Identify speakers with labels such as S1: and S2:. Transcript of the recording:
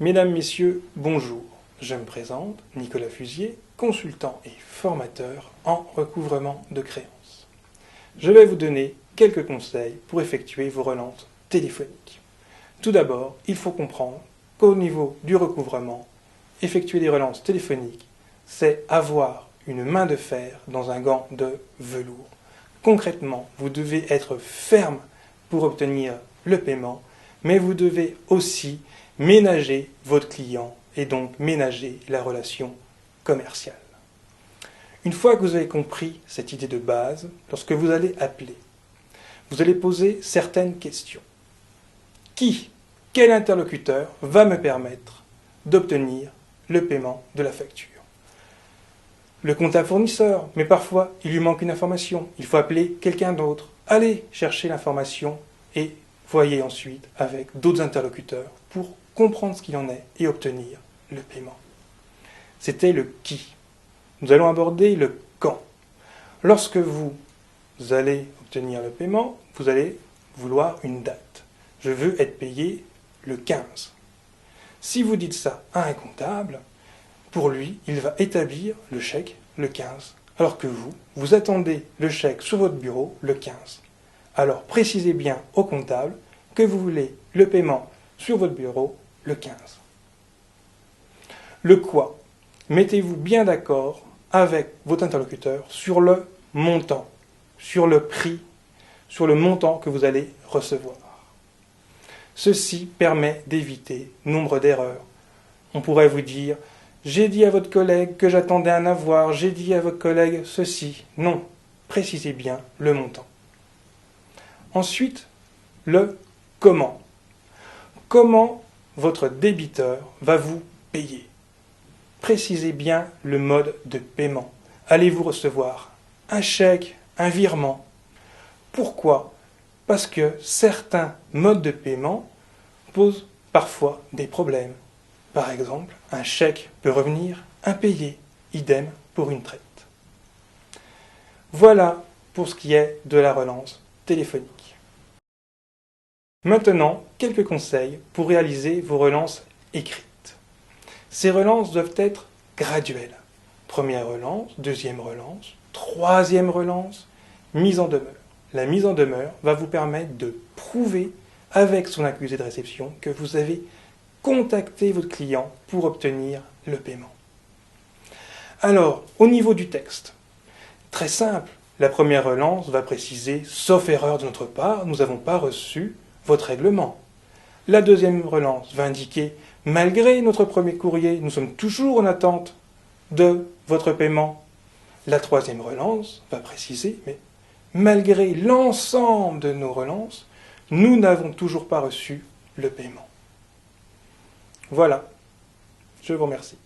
S1: Mesdames, Messieurs, bonjour. Je me présente, Nicolas Fusier, consultant et formateur en recouvrement de créances. Je vais vous donner quelques conseils pour effectuer vos relances téléphoniques. Tout d'abord, il faut comprendre qu'au niveau du recouvrement, effectuer des relances téléphoniques, c'est avoir une main de fer dans un gant de velours. Concrètement, vous devez être ferme pour obtenir le paiement, mais vous devez aussi ménager votre client et donc ménager la relation commerciale. Une fois que vous avez compris cette idée de base, lorsque vous allez appeler, vous allez poser certaines questions. Quel interlocuteur va me permettre d'obtenir le paiement de la facture? Le comptable fournisseur, mais parfois il lui manque une information, il faut appeler quelqu'un d'autre. Allez chercher l'information et voyez ensuite avec d'autres interlocuteurs pour comprendre ce qu'il en est et obtenir le paiement. C'était le qui. Nous allons aborder le quand. Lorsque vous allez obtenir le paiement, vous allez vouloir une date. Je veux être payé le 15. Si vous dites ça à un comptable, pour lui, il va établir le chèque le 15, alors que vous attendez le chèque sur votre bureau le 15. Alors précisez bien au comptable que vous voulez le paiement sur votre bureau le 15. Le quoi? Mettez-vous bien d'accord avec votre interlocuteur sur le montant, sur le prix, sur le montant que vous allez recevoir. Ceci permet d'éviter nombre d'erreurs. On pourrait vous dire « J'ai dit à votre collègue que j'attendais un avoir, j'ai dit à votre collègue ceci ». Non, précisez bien le montant. Ensuite, le comment. Comment votre débiteur va vous payer? Précisez bien le mode de paiement. Allez-vous recevoir un chèque, un virement? Pourquoi? Parce que certains modes de paiement posent parfois des problèmes. Par exemple, un chèque peut revenir impayé, idem pour une traite. Voilà pour ce qui est de la relance téléphonique. Maintenant, quelques conseils pour réaliser vos relances écrites. Ces relances doivent être graduelles. Première relance, deuxième relance, troisième relance, mise en demeure. La mise en demeure va vous permettre de prouver avec son accusé de réception que vous avez contacté votre client pour obtenir le paiement. Alors, au niveau du texte, très simple, la première relance va préciser « Sauf erreur de notre part, nous n'avons pas reçu votre règlement ». La deuxième relance va indiquer « Malgré notre premier courrier, nous sommes toujours en attente de votre paiement ». La troisième relance va préciser « Mais malgré l'ensemble de nos relances, nous n'avons toujours pas reçu le paiement ». Voilà, je vous remercie.